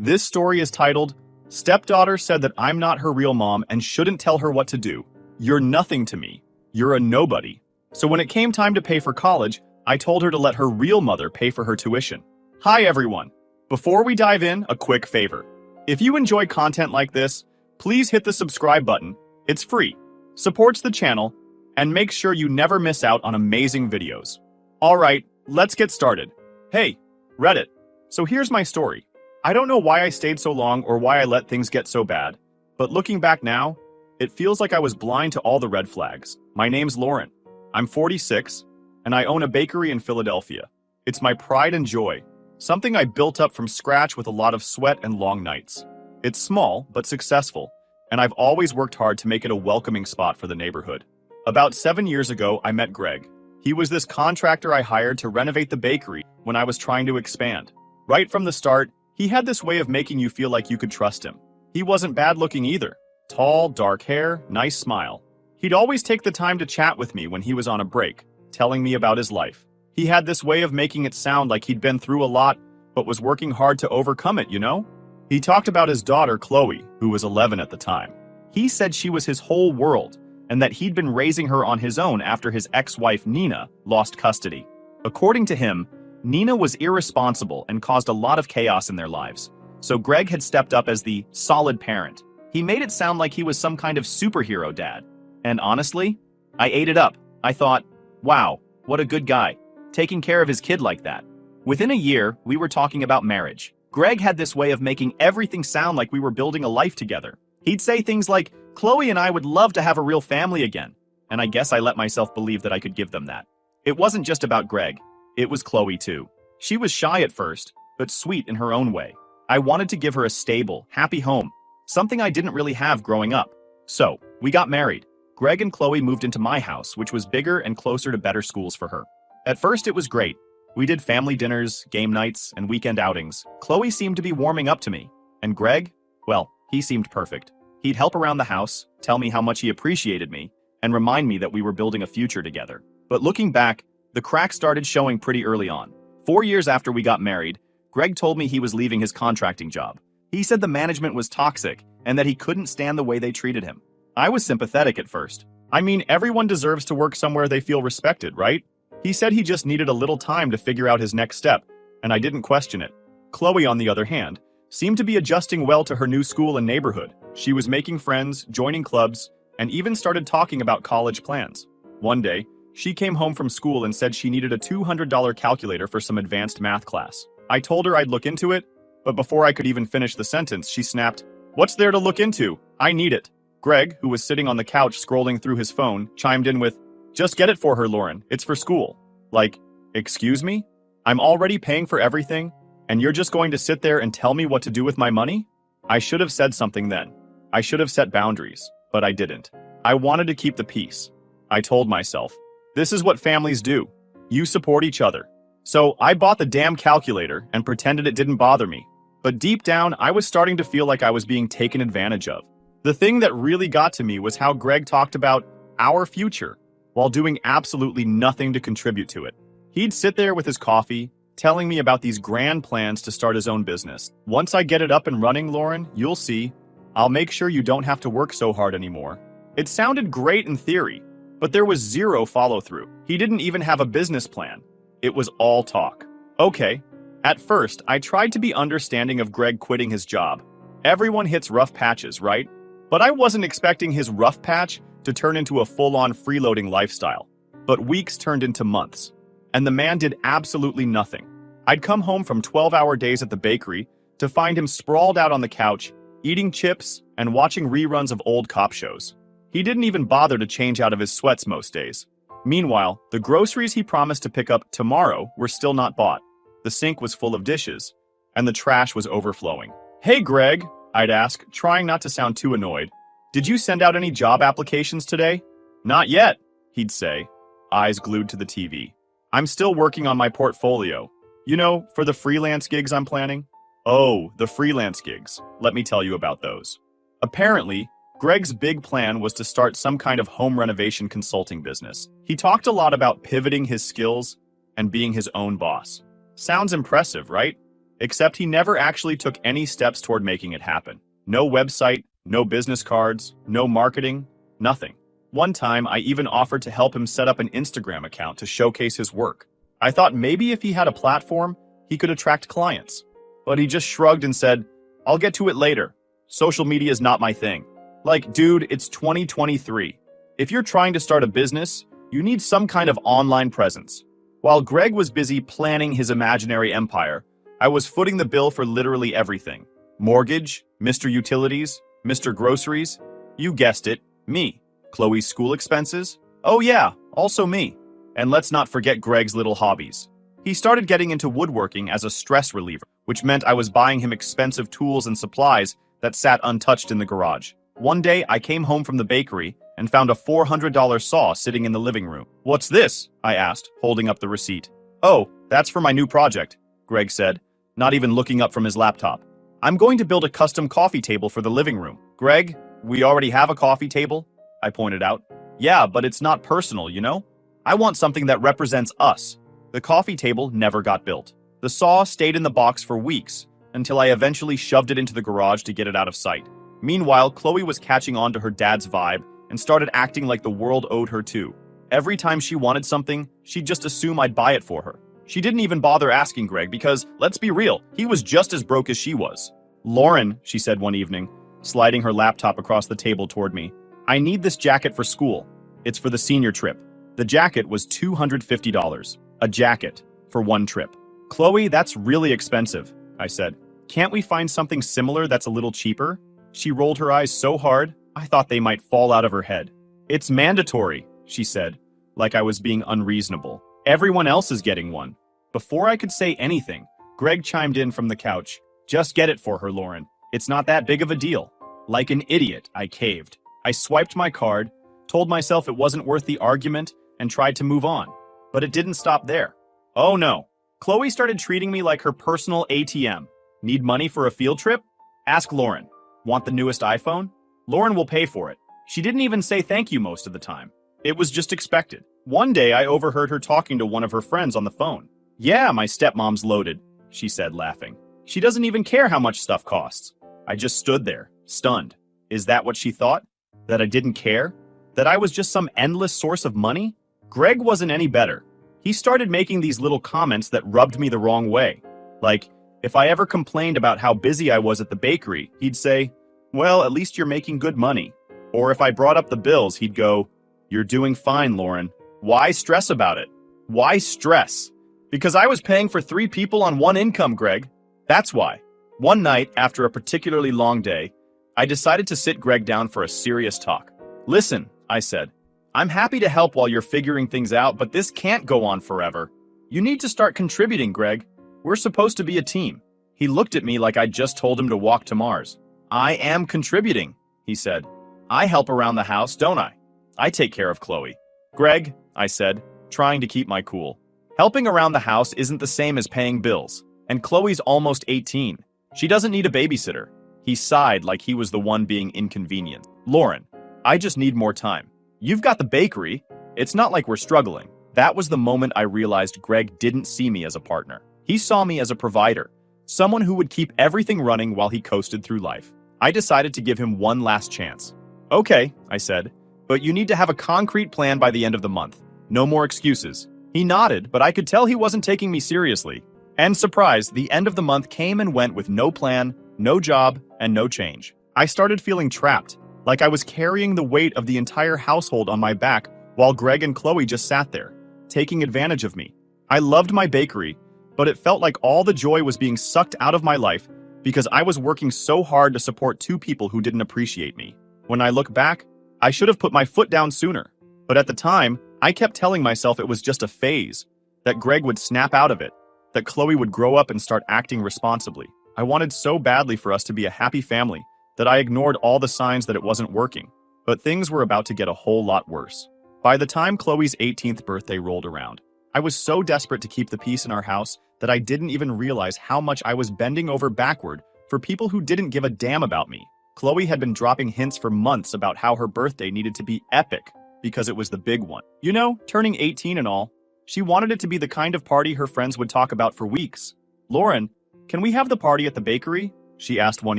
This story is titled, Stepdaughter Said That I'm Not Her Real Mom and Shouldn't Tell Her What to Do. You're nothing to me. You're a nobody. So when it came time to pay for college, I told her to let her real mother pay for her tuition. Hi everyone. Before we dive in, a quick favor. If you enjoy content like this, please hit the subscribe button. It's free, supports the channel, and make sure you never miss out on amazing videos. Alright, let's get started. Hey, Reddit. So here's my story. I don't know why I stayed so long or why I let things get so bad, but looking back now, it feels like I was blind to all the red flags. My name's Lauren. I'm 46, and I own a bakery in Philadelphia. It's my pride and joy, something I built up from scratch with a lot of sweat and long nights. It's small, but successful, and I've always worked hard to make it a welcoming spot for the neighborhood. About 7 years ago, I met Greg. He was this contractor I hired to renovate the bakery when I was trying to expand. Right from the start, he had this way of making you feel like you could trust him. He wasn't bad looking either. Tall, dark hair, nice smile. He'd always take the time to chat with me when he was on a break, telling me about his life. He had this way of making it sound like he'd been through a lot, but was working hard to overcome it, you know? He talked about his daughter, Chloe, who was 11 at the time. He said she was his whole world, and that he'd been raising her on his own after his ex-wife, Nina, lost custody. According to him, Nina was irresponsible and caused a lot of chaos in their lives. So Greg had stepped up as the solid parent. He made it sound like he was some kind of superhero dad. And honestly, I ate it up. I thought, wow, what a good guy, taking care of his kid like that. Within a year, we were talking about marriage. Greg had this way of making everything sound like we were building a life together. He'd say things like, Chloe and I would love to have a real family again. And I guess I let myself believe that I could give them that. It wasn't just about Greg. It was Chloe too. She was shy at first, but sweet in her own way. I wanted to give her a stable, happy home, something I didn't really have growing up. So, we got married. Greg and Chloe moved into my house, which was bigger and closer to better schools for her. At first, it was great. We did family dinners, game nights, and weekend outings. Chloe seemed to be warming up to me. And Greg? Well, he seemed perfect. He'd help around the house, tell me how much he appreciated me, and remind me that we were building a future together. But looking back, the cracks started showing pretty early on. 4 years after we got married, Greg told me he was leaving his contracting job. He said the management was toxic and that he couldn't stand the way they treated him. I was sympathetic at first. I mean, everyone deserves to work somewhere they feel respected, right? He said he just needed a little time to figure out his next step, and I didn't question it. Chloe, on the other hand, seemed to be adjusting well to her new school and neighborhood. She was making friends, joining clubs, and even started talking about college plans. One day, she came home from school and said she needed a $200 calculator for some advanced math class. I told her I'd look into it, but before I could even finish the sentence, she snapped, "What's there to look into? I need it." Greg, who was sitting on the couch scrolling through his phone, chimed in with, "Just get it for her, Lauren. It's for school." Like, excuse me? I'm already paying for everything, and you're just going to sit there and tell me what to do with my money? I should have said something then. I should have set boundaries, but I didn't. I wanted to keep the peace. I told myself, this is what families do. You support each other. So I bought the damn calculator and pretended it didn't bother me. But deep down, I was starting to feel like I was being taken advantage of. The thing that really got to me was how Greg talked about our future while doing absolutely nothing to contribute to it. He'd sit there with his coffee, telling me about these grand plans to start his own business. Once I get it up and running, Lauren, you'll see. I'll make sure you don't have to work so hard anymore. It sounded great in theory, but there was zero follow-through. He didn't even have a business plan. It was all talk. Okay. At first, I tried to be understanding of Greg quitting his job. Everyone hits rough patches, right? But I wasn't expecting his rough patch to turn into a full-on freeloading lifestyle. But weeks turned into months, and the man did absolutely nothing. I'd come home from 12-hour days at the bakery to find him sprawled out on the couch, eating chips and watching reruns of old cop shows. He didn't even bother to change out of his sweats most days. Meanwhile, the groceries he promised to pick up tomorrow were still not bought. The sink was full of dishes, and the trash was overflowing. "Hey, Greg," I'd ask, trying not to sound too annoyed. "Did you send out any job applications today?" "Not yet," he'd say, eyes glued to the TV. "I'm still working on my portfolio. You know, for the freelance gigs I'm planning." Oh, the freelance gigs. Let me tell you about those. Apparently, Greg's big plan was to start some kind of home renovation consulting business. He talked a lot about pivoting his skills and being his own boss. Sounds impressive, right? Except he never actually took any steps toward making it happen. No website, no business cards, no marketing, nothing. One time, I even offered to help him set up an Instagram account to showcase his work. I thought maybe if he had a platform, he could attract clients. But he just shrugged and said, "I'll get to it later. Social media is not my thing." Like, dude, it's 2023. If you're trying to start a business, you need some kind of online presence. While Greg was busy planning his imaginary empire, I was footing the bill for literally everything. Mortgage, Mr. Utilities, Mr. Groceries, you guessed it, me. Chloe's school expenses? Oh yeah, also me. And let's not forget Greg's little hobbies. He started getting into woodworking as a stress reliever, which meant I was buying him expensive tools and supplies that sat untouched in the garage. One day, I came home from the bakery and found a $400 saw sitting in the living room. "What's this?" I asked, holding up the receipt. "Oh, that's for my new project," Greg said, not even looking up from his laptop. "I'm going to build a custom coffee table for the living room." "Greg, we already have a coffee table," I pointed out. "Yeah, but it's not personal, you know? I want something that represents us." The coffee table never got built. The saw stayed in the box for weeks, until I eventually shoved it into the garage to get it out of sight. Meanwhile, Chloe was catching on to her dad's vibe and started acting like the world owed her too. Every time she wanted something, she'd just assume I'd buy it for her. She didn't even bother asking Greg because, let's be real, he was just as broke as she was. "Lauren," she said one evening, sliding her laptop across the table toward me, "I need this jacket for school. It's for the senior trip." The jacket was $250. A jacket for one trip. "Chloe, that's really expensive," I said. "Can't we find something similar that's a little cheaper?" She rolled her eyes so hard, I thought they might fall out of her head. "It's mandatory," she said, like I was being unreasonable. "Everyone else is getting one." Before I could say anything, Greg chimed in from the couch. "Just get it for her, Lauren. It's not that big of a deal." Like an idiot, I caved. I swiped my card, told myself it wasn't worth the argument, and tried to move on. But it didn't stop there. Oh no. Chloe started treating me like her personal ATM. Need money for a field trip? Ask Lauren. Want the newest iPhone? Lauren will pay for it. She didn't even say thank you most of the time. It was just expected. One day I overheard her talking to one of her friends on the phone. "Yeah, my stepmom's loaded," she said, laughing. "She doesn't even care how much stuff costs." I just stood there, stunned. Is that what she thought? That I didn't care? That I was just some endless source of money? Greg wasn't any better. He started making these little comments that rubbed me the wrong way. Like, if I ever complained about how busy I was at the bakery, he'd say, "Well, at least you're making good money." Or if I brought up the bills, he'd go, "You're doing fine, Lauren. Why stress about it?" Why stress? Because I was paying for 3 people on one income, Greg. That's why. One night, after a particularly long day, I decided to sit Greg down for a serious talk. "Listen," I said, "I'm happy to help while you're figuring things out, but this can't go on forever. You need to start contributing, Greg. We're supposed to be a team." He looked at me like I'd just told him to walk to Mars. "I am contributing," he said. "I help around the house, don't I? I take care of Chloe." "Greg," I said, trying to keep my cool. "Helping around the house isn't the same as paying bills. And Chloe's almost 18. She doesn't need a babysitter." He sighed like he was the one being inconvenienced. "Lauren, I just need more time. You've got the bakery. It's not like we're struggling." That was the moment I realized Greg didn't see me as a partner. He saw me as a provider, someone who would keep everything running while he coasted through life. I decided to give him one last chance. "Okay," I said, "but you need to have a concrete plan by the end of the month. No more excuses." He nodded, but I could tell he wasn't taking me seriously. And surprise, the end of the month came and went with no plan, no job, and no change. I started feeling trapped, like I was carrying the weight of the entire household on my back while Greg and Chloe just sat there, taking advantage of me. I loved my bakery, but it felt like all the joy was being sucked out of my life because I was working so hard to support 2 people who didn't appreciate me. When I look back, I should have put my foot down sooner. But at the time, I kept telling myself it was just a phase, that Greg would snap out of it, that Chloe would grow up and start acting responsibly. I wanted so badly for us to be a happy family that I ignored all the signs that it wasn't working. But things were about to get a whole lot worse. By the time Chloe's 18th birthday rolled around, I was so desperate to keep the peace in our house that I didn't even realize how much I was bending over backward for people who didn't give a damn about me. Chloe had been dropping hints for months about how her birthday needed to be epic because it was the big one. You know, turning 18 and all. She wanted it to be the kind of party her friends would talk about for weeks. "Lauren, "Can we have the party at the bakery?" she asked one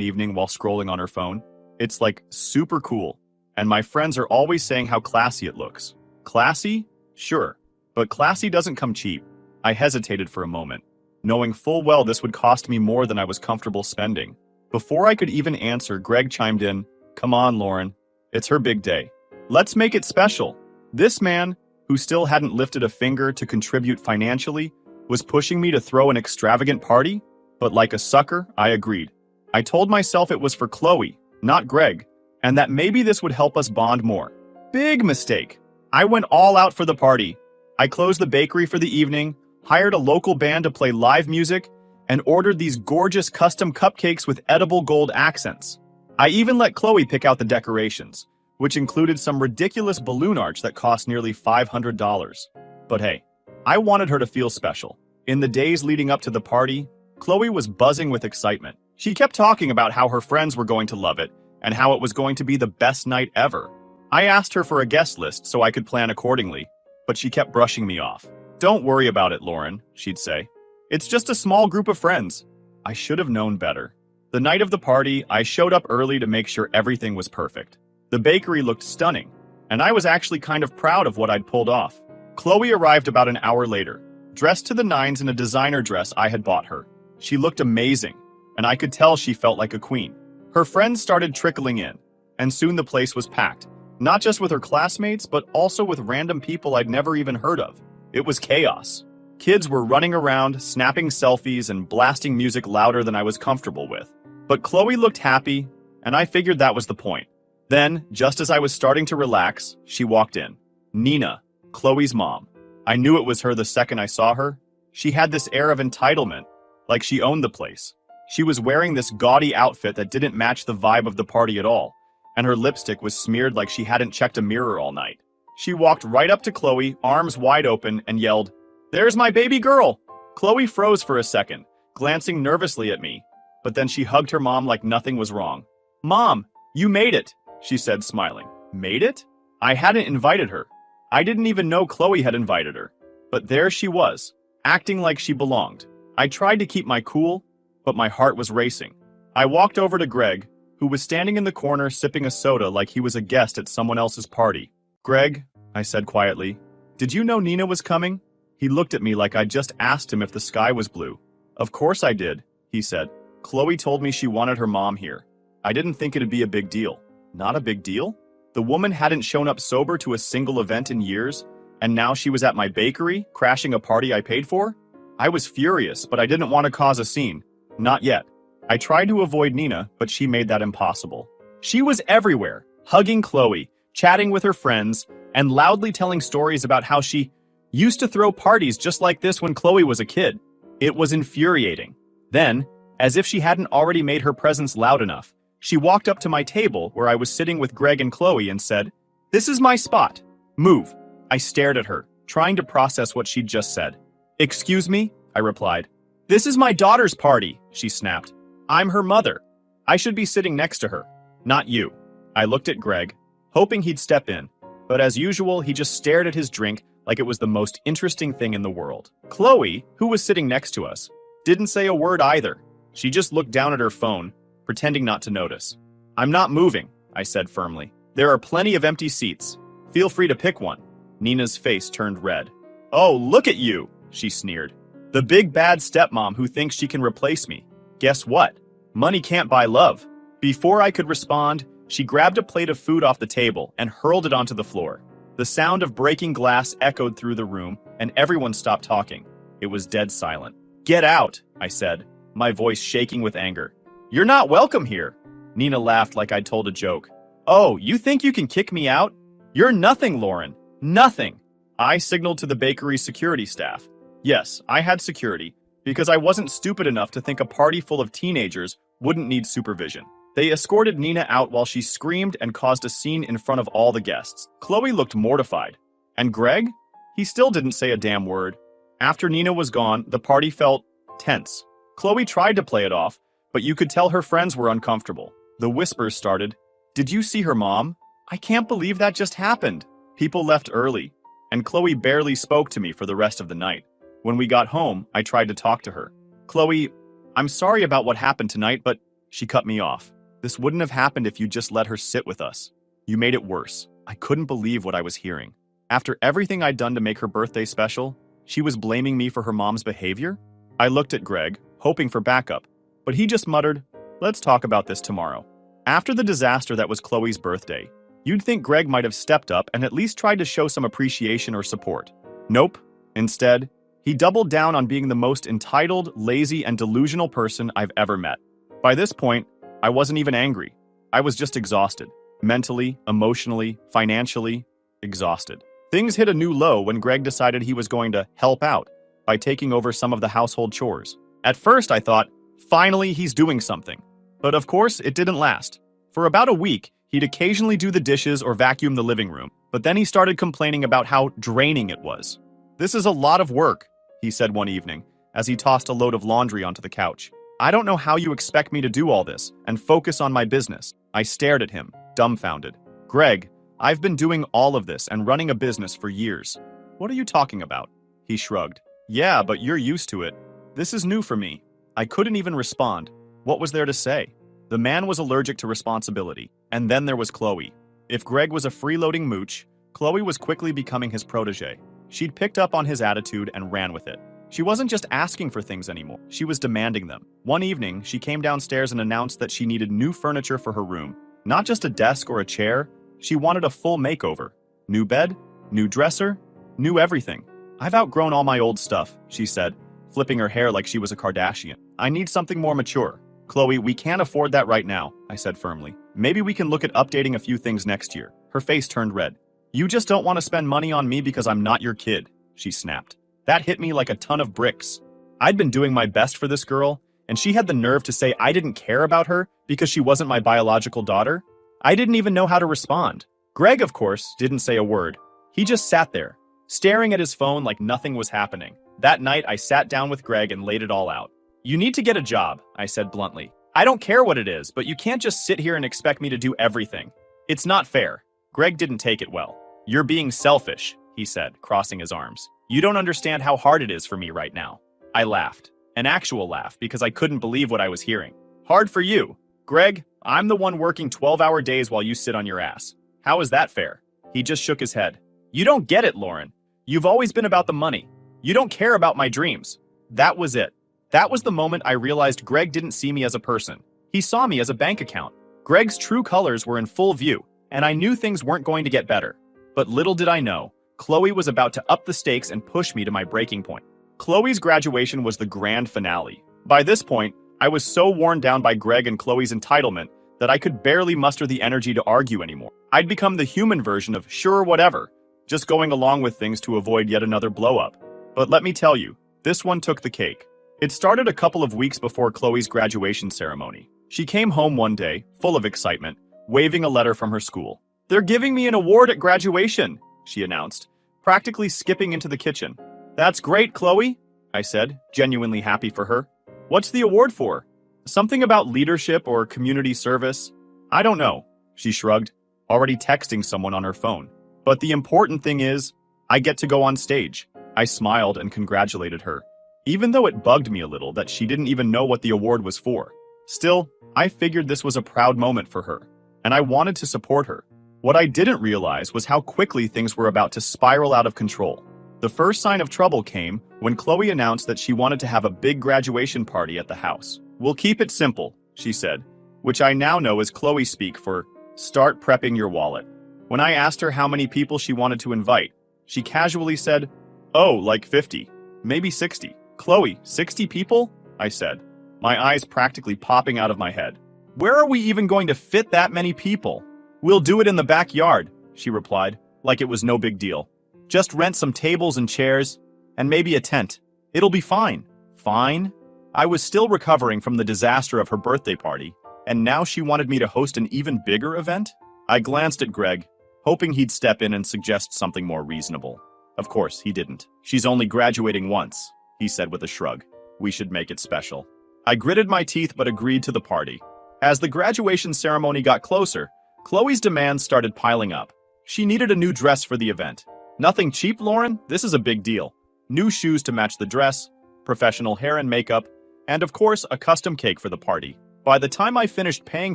evening while scrolling on her phone. "It's like super cool, and my friends are always saying how classy it looks." Classy? Sure, but classy doesn't come cheap. I hesitated for a moment, knowing full well this would cost me more than I was comfortable spending. Before I could even answer, Greg chimed in, "Come on, Lauren. It's her big day. Let's make it special." This man, who still hadn't lifted a finger to contribute financially, was pushing me to throw an extravagant party? But like a sucker, I agreed. I told myself it was for Chloe, not Greg, and that maybe this would help us bond more. Big mistake. I went all out for the party. I closed the bakery for the evening, hired a local band to play live music, and ordered these gorgeous custom cupcakes with edible gold accents. I even let Chloe pick out the decorations, which included some ridiculous balloon arch that cost nearly $500. But hey, I wanted her to feel special. In the days leading up to the party, Chloe was buzzing with excitement. She kept talking about how her friends were going to love it and how it was going to be the best night ever. I asked her for a guest list so I could plan accordingly, but she kept brushing me off. "Don't worry about it, Lauren," she'd say. "It's just a small group of friends." I should have known better. The night of the party, I showed up early to make sure everything was perfect. The bakery looked stunning, and I was actually kind of proud of what I'd pulled off. Chloe arrived about an hour later, dressed to the nines in a designer dress I had bought her. She looked amazing, and I could tell she felt like a queen. Her friends started trickling in, and soon the place was packed, not just with her classmates, but also with random people I'd never even heard of. It was chaos. Kids were running around, snapping selfies, and blasting music louder than I was comfortable with. But Chloe looked happy, and I figured that was the point. Then, just as I was starting to relax, she walked in. Nina, Chloe's mom. I knew it was her the second I saw her. She had this air of entitlement, like she owned the place. She was wearing this gaudy outfit that didn't match the vibe of the party at all, and her lipstick was smeared like she hadn't checked a mirror all night. She walked right up to Chloe, arms wide open, and yelled, "There's my baby girl!" Chloe froze for a second, glancing nervously at me, but then she hugged her mom like nothing was wrong. "Mom, you made it," she said, smiling. Made it? I hadn't invited her. I didn't even know Chloe had invited her. But there she was, acting like she belonged. I tried to keep my cool, but my heart was racing. I walked over to Greg, who was standing in the corner sipping a soda like he was a guest at someone else's party. "Greg," I said quietly, "did you know Nina was coming?" He looked at me like I'd just asked him if the sky was blue. "Of course I did," he said. "Chloe told me she wanted her mom here. I didn't think it'd be a big deal." Not a big deal? The woman hadn't shown up sober to a single event in years, and now she was at my bakery, crashing a party I paid for? I was furious, but I didn't want to cause a scene. Not yet. I tried to avoid Nina, but she made that impossible. She was everywhere, hugging Chloe, chatting with her friends, and loudly telling stories about how she used to throw parties just like this when Chloe was a kid. It was infuriating. Then, as if she hadn't already made her presence loud enough, she walked up to my table where I was sitting with Greg and Chloe and said, "This is my spot. Move." I stared at her, trying to process what she'd just said. "Excuse me?" I replied. "This is my daughter's party," she snapped. "I'm her mother. I should be sitting next to her, not you." I looked at Greg, hoping he'd step in, but as usual, he just stared at his drink like it was the most interesting thing in the world. Chloe, who was sitting next to us, didn't say a word either. She just looked down at her phone, pretending not to notice. "I'm not moving," I said firmly. "There are plenty of empty seats. Feel free to pick one." Nina's face turned red. "Oh, look at you," she sneered. "The big bad stepmom who thinks she can replace me. Guess what? Money can't buy love." Before I could respond, she grabbed a plate of food off the table and hurled it onto the floor. The sound of breaking glass echoed through the room, and everyone stopped talking. It was dead silent. "Get out," I said, my voice shaking with anger. "You're not welcome here." Nina laughed like I'd told a joke. "Oh, you think you can kick me out? You're nothing, Lauren. Nothing." I signaled to the bakery's security staff. Yes, I had security, because I wasn't stupid enough to think a party full of teenagers wouldn't need supervision. They escorted Nina out while she screamed and caused a scene in front of all the guests. Chloe looked mortified. And Greg? He still didn't say a damn word. After Nina was gone, the party felt tense. Chloe tried to play it off, but you could tell her friends were uncomfortable. The whispers started. "Did you see her mom? I can't believe that just happened." People left early, and Chloe barely spoke to me for the rest of the night. When we got home, I tried to talk to her. "Chloe, I'm sorry about what happened tonight, but she cut me off. This wouldn't have happened if you just let her sit with us. You made it worse. I couldn't believe what I was hearing. After everything I'd done to make her birthday special, she was blaming me for her mom's behavior? I looked at Greg, hoping for backup, but he just muttered, "Let's talk about this tomorrow." After the disaster that was Chloe's birthday, you'd think Greg might have stepped up and at least tried to show some appreciation or support. Nope. Instead, he doubled down on being the most entitled, lazy, and delusional person I've ever met. By this point, I wasn't even angry. I was just exhausted. Mentally, emotionally, financially, exhausted. Things hit a new low when Greg decided he was going to help out by taking over some of the household chores. At first, I thought, finally, he's doing something. But of course, it didn't last. For about a week, he'd occasionally do the dishes or vacuum the living room, but then he started complaining about how draining it was. "This is a lot of work," he said one evening, as he tossed a load of laundry onto the couch. "I don't know how you expect me to do all this and focus on my business." I stared at him, dumbfounded. "Greg, I've been doing all of this and running a business for years." "What are you talking about?" He shrugged. "Yeah, but you're used to it. This is new for me." I couldn't even respond. What was there to say? The man was allergic to responsibility. And then there was Chloe. If Greg was a freeloading mooch, Chloe was quickly becoming his protege. She'd picked up on his attitude and ran with it. She wasn't just asking for things anymore. She was demanding them. One evening, she came downstairs and announced that she needed new furniture for her room. Not just a desk or a chair. She wanted a full makeover. New bed, new dresser, new everything. "I've outgrown all my old stuff," she said, flipping her hair like she was a Kardashian. "I need something more mature." "Chloe, we can't afford that right now," I said firmly. "Maybe we can look at updating a few things next year." Her face turned red. "You just don't want to spend money on me because I'm not your kid," she snapped. That hit me like a ton of bricks. I'd been doing my best for this girl, and she had the nerve to say I didn't care about her because she wasn't my biological daughter? I didn't even know how to respond. Greg, of course, didn't say a word. He just sat there, staring at his phone like nothing was happening. That night, I sat down with Greg and laid it all out. "You need to get a job," I said bluntly. "I don't care what it is, but you can't just sit here and expect me to do everything. It's not fair." Greg didn't take it well. "You're being selfish," he said, crossing his arms. "You don't understand how hard it is for me right now." I laughed. An actual laugh, because I couldn't believe what I was hearing. "Hard for you? Greg, I'm the one working 12-hour days while you sit on your ass. How is that fair?" He just shook his head. "You don't get it, Lauren. You've always been about the money. You don't care about my dreams." That was it. That was the moment I realized Greg didn't see me as a person. He saw me as a bank account. Greg's true colors were in full view, and I knew things weren't going to get better. But little did I know, Chloe was about to up the stakes and push me to my breaking point. Chloe's graduation was the grand finale. By this point, I was so worn down by Greg and Chloe's entitlement that I could barely muster the energy to argue anymore. I'd become the human version of sure whatever, just going along with things to avoid yet another blow-up. But let me tell you, this one took the cake. It started a couple of weeks before Chloe's graduation ceremony. She came home one day, full of excitement, waving a letter from her school. "They're giving me an award at graduation," she announced, practically skipping into the kitchen. "That's great, Chloe," I said, genuinely happy for her. "What's the award for? Something about leadership or community service?" "I don't know," she shrugged, already texting someone on her phone. "But the important thing is, I get to go on stage." I smiled and congratulated her, even though it bugged me a little that she didn't even know what the award was for. Still, I figured this was a proud moment for her, and I wanted to support her. What I didn't realize was how quickly things were about to spiral out of control. The first sign of trouble came when Chloe announced that she wanted to have a big graduation party at the house. "We'll keep it simple," she said, which I now know is Chloe speak for start prepping your wallet. When I asked her how many people she wanted to invite, she casually said, "Oh, like 50, maybe 60. "Chloe, 60 people?" I said, my eyes practically popping out of my head. "Where are we even going to fit that many people?" "We'll do it in the backyard," she replied, like it was no big deal. "Just rent some tables and chairs, and maybe a tent. It'll be fine." Fine? I was still recovering from the disaster of her birthday party, and now she wanted me to host an even bigger event? I glanced at Greg, hoping he'd step in and suggest something more reasonable. Of course, he didn't. "She's only graduating once," he said with a shrug. "We should make it special." I gritted my teeth but agreed to the party. As the graduation ceremony got closer, Chloe's demands started piling up. She needed a new dress for the event. "Nothing cheap, Lauren? This is a big deal. New shoes to match the dress, professional hair and makeup, And of course, a custom cake for the party. By the time I finished paying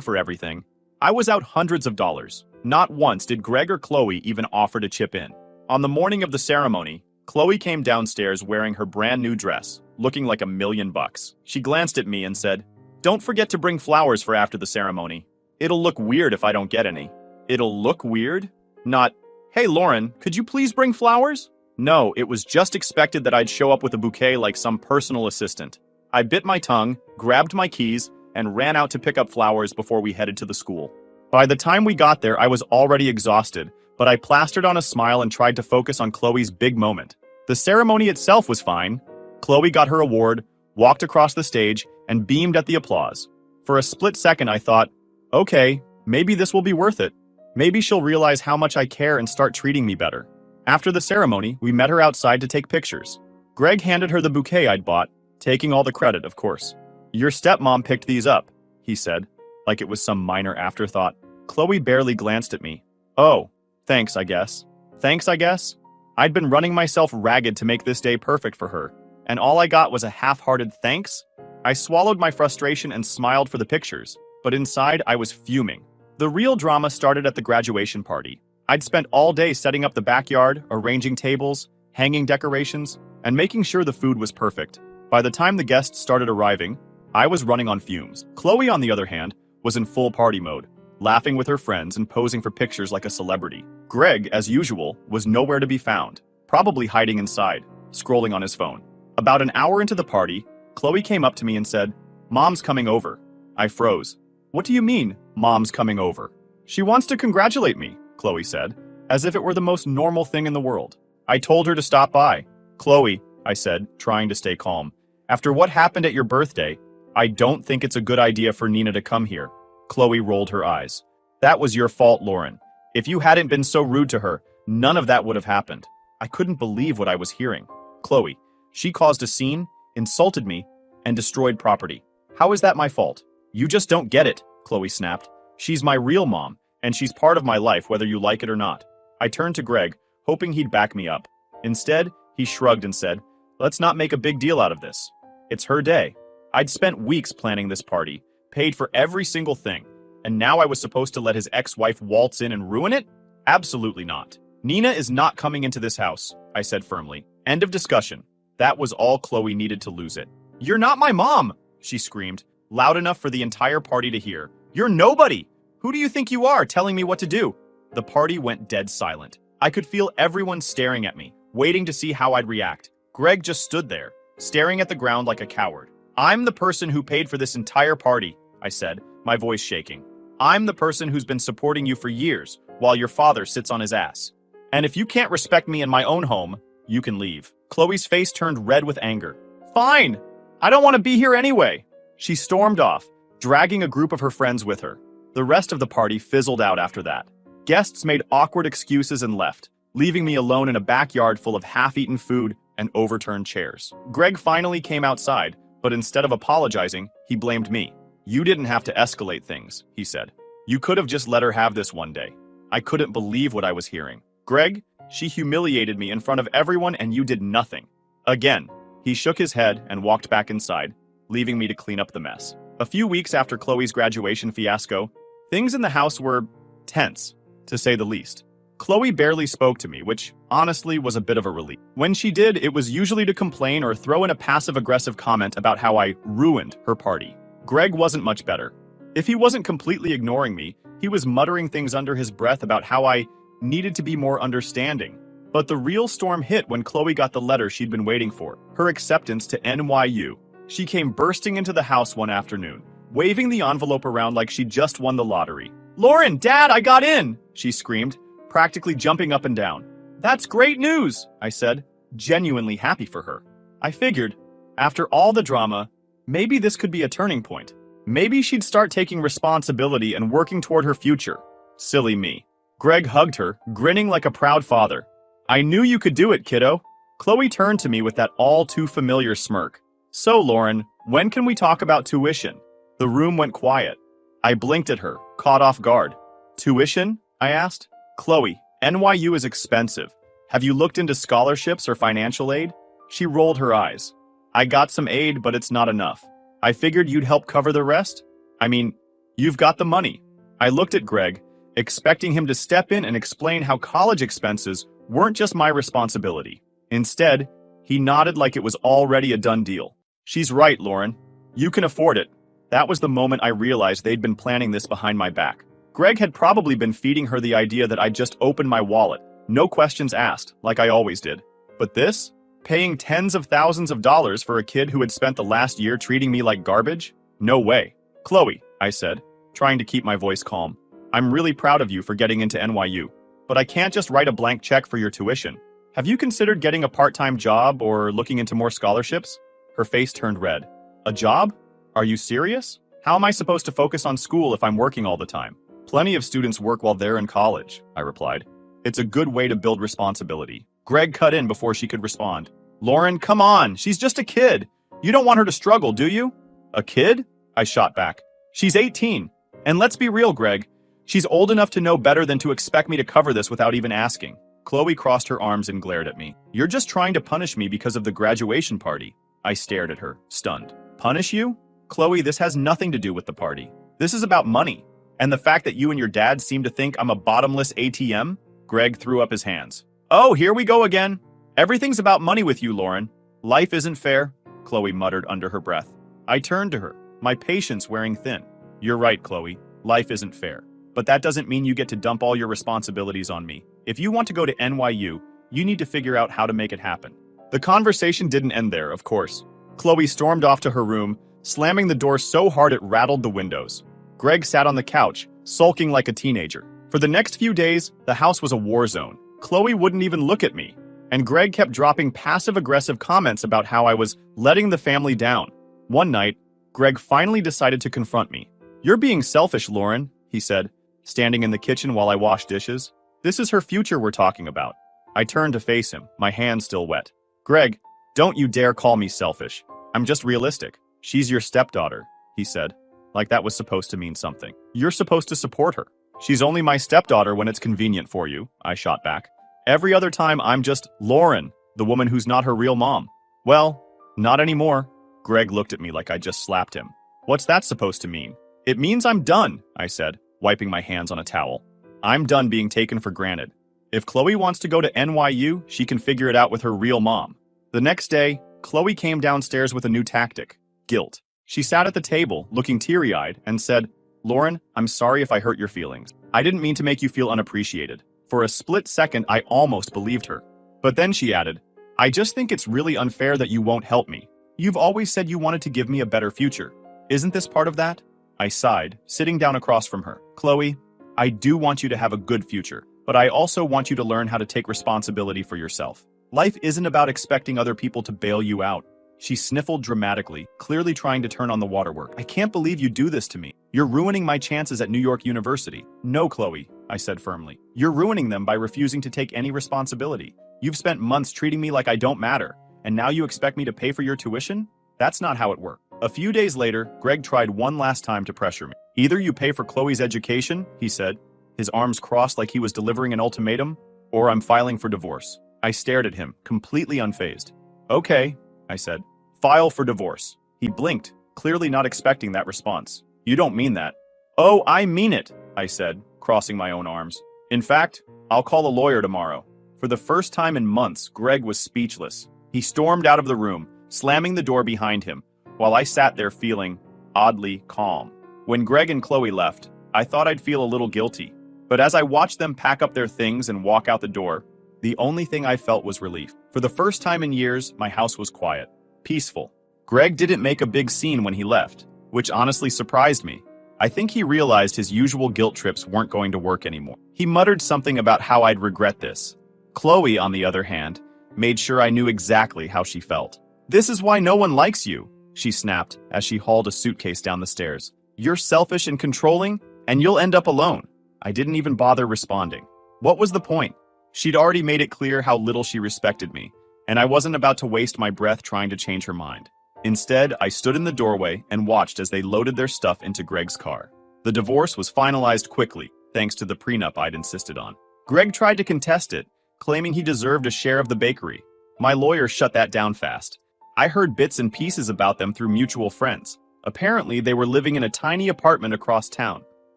for everything, I was out hundreds of dollars. Not once did Greg or Chloe even offer to chip in. On the morning of the ceremony, Chloe came downstairs wearing her brand new dress, looking like $1,000,000. She glanced at me and said, "Don't forget to bring flowers for after the ceremony. It'll look weird if I don't get any." It'll look weird? Not, "Hey Lauren, could you please bring flowers?" No, it was just expected that I'd show up with a bouquet like some personal assistant. I bit my tongue, grabbed my keys, and ran out to pick up flowers before we headed to the school. By the time we got there, I was already exhausted, but I plastered on a smile and tried to focus on Chloe's big moment. The ceremony itself was fine. Chloe got her award, walked across the stage, and beamed at the applause. For a split second, I thought, okay, maybe this will be worth it. Maybe she'll realize how much I care and start treating me better. After the ceremony, we met her outside to take pictures. Greg handed her the bouquet I'd bought, taking all the credit, of course. "Your stepmom picked these up," he said, like it was some minor afterthought. Chloe barely glanced at me. "Oh, thanks, I guess." Thanks, I guess? I'd been running myself ragged to make this day perfect for her, and all I got was a half-hearted thanks? I swallowed my frustration and smiled for the pictures, but inside I was fuming. The real drama started at the graduation party. I'd spent all day setting up the backyard, arranging tables, hanging decorations, and making sure the food was perfect. By the time the guests started arriving, I was running on fumes. Chloe, on the other hand, was in full party mode, laughing with her friends and posing for pictures like a celebrity. Greg, as usual, was nowhere to be found, probably hiding inside, scrolling on his phone. About an hour into the party, Chloe came up to me and said, "Mom's coming over." I froze. "What do you mean, Mom's coming over?" "She wants to congratulate me," Chloe said, as if it were the most normal thing in the world. I told her to stop by. "Chloe," I said, trying to stay calm, "after what happened at your birthday, I don't think it's a good idea for Nina to come here." Chloe rolled her eyes. "That was your fault, Lauren. If you hadn't been so rude to her, none of that would have happened." I couldn't believe what I was hearing. "Chloe, she caused a scene, insulted me, and destroyed property. How is that my fault?" "You just don't get it," Chloe snapped. "She's my real mom, and she's part of my life whether you like it or not." I turned to Greg, hoping he'd back me up. Instead, he shrugged and said, "Let's not make a big deal out of this. It's her day." I'd spent weeks planning this party, paid for every single thing, and now I was supposed to let his ex-wife waltz in and ruin it? Absolutely not. "Nina is not coming into this house," I said firmly. End of discussion. That was all Chloe needed to lose it. "You're not my mom!" she screamed, loud enough for the entire party to hear. "You're nobody! Who do you think you are, telling me what to do?" The party went dead silent. I could feel everyone staring at me, waiting to see how I'd react. Greg just stood there, staring at the ground like a coward. "I'm the person who paid for this entire party," I said, my voice shaking. "I'm the person who's been supporting you for years, while your father sits on his ass. And if you can't respect me in my own home, you can leave." Chloe's face turned red with anger. "Fine! I don't want to be here anyway!" She stormed off, dragging a group of her friends with her. The rest of the party fizzled out after that. Guests made awkward excuses and left, leaving me alone in a backyard full of half-eaten food and overturned chairs. Greg finally came outside, but instead of apologizing, he blamed me. "You didn't have to escalate things," he said. "You could have just let her have this one day." I couldn't believe what I was hearing. "Greg, she humiliated me in front of everyone and you did nothing." Again, he shook his head and walked back inside, leaving me to clean up the mess. A few weeks after Chloe's graduation fiasco, things in the house were tense, to say the least. Chloe barely spoke to me, which honestly was a bit of a relief. When she did, it was usually to complain or throw in a passive-aggressive comment about how I ruined her party. Greg wasn't much better. If he wasn't completely ignoring me, he was muttering things under his breath about how I needed to be more understanding. But the real storm hit when Chloe got the letter she'd been waiting for, her acceptance to NYU. She came bursting into the house one afternoon, waving the envelope around like she'd just won the lottery. "Lauren, Dad, I got in!" she screamed, practically jumping up and down. "That's great news," I said, genuinely happy for her. I figured, after all the drama, maybe this could be a turning point. Maybe she'd start taking responsibility and working toward her future. Silly me. Greg hugged her, grinning like a proud father. "I knew you could do it, kiddo." Chloe turned to me with that all-too-familiar smirk. "So, Lauren, when can we talk about tuition?" The room went quiet. I blinked at her, caught off guard. "Tuition?" I asked. "Chloe, NYU is expensive. Have you looked into scholarships or financial aid?" She rolled her eyes. "I got some aid, but it's not enough." I figured you'd help cover the rest. I mean, you've got the money. I looked at Greg, expecting him to step in and explain how college expenses weren't just my responsibility. Instead, he nodded like it was already a done deal. She's right, Lauren. You can afford it. That was the moment I realized they'd been planning this behind my back. Greg had probably been feeding her the idea that I'd just opened my wallet, no questions asked, like I always did. But this? Paying tens of thousands of dollars for a kid who had spent the last year treating me like garbage? No way. Chloe, I said, trying to keep my voice calm. I'm really proud of you for getting into NYU, but I can't just write a blank check for your tuition. Have you considered getting a part-time job or looking into more scholarships? Her face turned red. A job? Are you serious? How am I supposed to focus on school if I'm working all the time? Plenty of students work while they're in college, I replied. It's a good way to build responsibility. Greg cut in before she could respond. Lauren, come on, she's just a kid. You don't want her to struggle, do you? A kid? I shot back. She's 18. And let's be real, Greg. She's old enough to know better than to expect me to cover this without even asking. Chloe crossed her arms and glared at me. You're just trying to punish me because of the graduation party. I stared at her, stunned. Punish you? Chloe, this has nothing to do with the party. This is about money. And the fact that you and your dad seem to think I'm a bottomless ATM? Greg threw up his hands. Oh, here we go again. Everything's about money with you, Lauren. Life isn't fair, Chloe muttered under her breath. I turned to her, my patience wearing thin. You're right, Chloe. Life isn't fair. But that doesn't mean you get to dump all your responsibilities on me. If you want to go to NYU, you need to figure out how to make it happen. The conversation didn't end there, of course. Chloe stormed off to her room, slamming the door so hard it rattled the windows. Greg sat on the couch, sulking like a teenager. For the next few days, the house was a war zone. Chloe wouldn't even look at me, and Greg kept dropping passive-aggressive comments about how I was letting the family down. One night, Greg finally decided to confront me. You're being selfish, Lauren, he said, standing in the kitchen while I washed dishes. This is her future we're talking about. I turned to face him, my hands still wet. Greg, don't you dare call me selfish. I'm just realistic. She's your stepdaughter, he said, like that was supposed to mean something. You're supposed to support her. She's only my stepdaughter when it's convenient for you, I shot back. Every other time I'm just Lauren, the woman who's not her real mom. Well, not anymore. Greg looked at me like I just slapped him. What's that supposed to mean? It means I'm done, I said, wiping my hands on a towel. I'm done being taken for granted. If Chloe wants to go to NYU, she can figure it out with her real mom. The next day, Chloe came downstairs with a new tactic, guilt. She sat at the table, looking teary-eyed, and said, Lauren, I'm sorry if I hurt your feelings. I didn't mean to make you feel unappreciated. For a split second, I almost believed her. But then she added, I just think it's really unfair that you won't help me. You've always said you wanted to give me a better future. Isn't this part of that? I sighed, sitting down across from her. Chloe, I do want you to have a good future, but I also want you to learn how to take responsibility for yourself. Life isn't about expecting other people to bail you out. She sniffled dramatically, clearly trying to turn on the waterwork. I can't believe you do this to me. You're ruining my chances at New York University. No, Chloe, I said firmly. You're ruining them by refusing to take any responsibility. You've spent months treating me like I don't matter, and now you expect me to pay for your tuition? That's not how it works. A few days later, Greg tried one last time to pressure me. Either you pay for Chloe's education, he said, his arms crossed like he was delivering an ultimatum, or I'm filing for divorce. I stared at him, completely unfazed. Okay, I said. File for divorce. He blinked, clearly not expecting that response. You don't mean that. Oh, I mean it, I said, crossing my own arms. In fact, I'll call a lawyer tomorrow. For the first time in months, Greg was speechless. He stormed out of the room, slamming the door behind him, while I sat there feeling oddly calm. When Greg and Chloe left, I thought I'd feel a little guilty. But as I watched them pack up their things and walk out the door, the only thing I felt was relief. For the first time in years, my house was quiet, peaceful. Greg didn't make a big scene when he left, which honestly surprised me. I think he realized his usual guilt trips weren't going to work anymore. He muttered something about how I'd regret this. Chloe, on the other hand, made sure I knew exactly how she felt. This is why no one likes you, she snapped as she hauled a suitcase down the stairs. You're selfish and controlling, and you'll end up alone. I didn't even bother responding. What was the point? She'd already made it clear how little she respected me, and I wasn't about to waste my breath trying to change her mind. Instead, I stood in the doorway and watched as they loaded their stuff into Greg's car. The divorce was finalized quickly, thanks to the prenup I'd insisted on. Greg tried to contest it, claiming he deserved a share of the bakery. My lawyer shut that down fast. I heard bits and pieces about them through mutual friends. Apparently, they were living in a tiny apartment across town.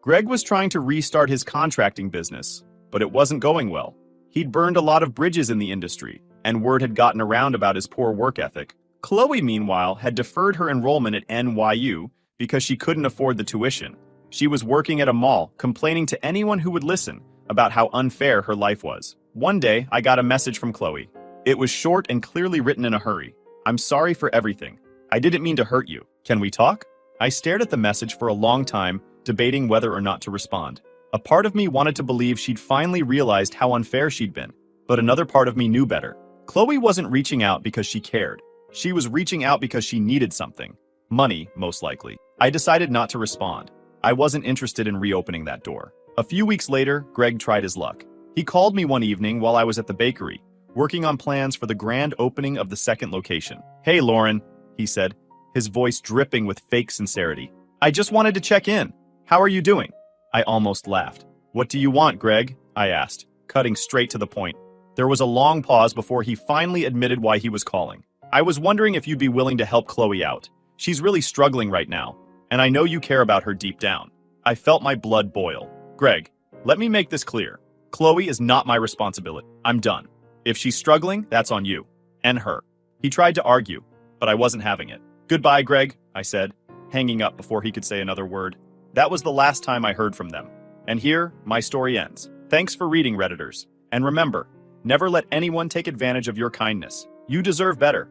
Greg was trying to restart his contracting business, but it wasn't going well. He'd burned a lot of bridges in the industry, and word had gotten around about his poor work ethic. Chloe, meanwhile, had deferred her enrollment at NYU because she couldn't afford the tuition. She was working at a mall, complaining to anyone who would listen about how unfair her life was. One day, I got a message from Chloe. It was short and clearly written in a hurry. "I'm sorry for everything. I didn't mean to hurt you. Can we talk?" I stared at the message for a long time, debating whether or not to respond. A part of me wanted to believe she'd finally realized how unfair she'd been, but another part of me knew better. Chloe wasn't reaching out because she cared. She was reaching out because she needed something. Money, most likely. I decided not to respond. I wasn't interested in reopening that door. A few weeks later, Greg tried his luck. He called me one evening while I was at the bakery, working on plans for the grand opening of the second location. "Hey, Lauren," he said, his voice dripping with fake sincerity. "I just wanted to check in. How are you doing?" I almost laughed. "What do you want, Greg?" I asked, cutting straight to the point. There was a long pause before he finally admitted why he was calling. "I was wondering if you'd be willing to help Chloe out. She's really struggling right now, and I know you care about her deep down." I felt my blood boil. "Greg, let me make this clear. Chloe is not my responsibility. I'm done. If she's struggling, that's on you. And her." He tried to argue, but I wasn't having it. "Goodbye, Greg," I said, hanging up before he could say another word. That was the last time I heard from them. And here, my story ends. Thanks for reading, Redditors. And remember, never let anyone take advantage of your kindness. You deserve better.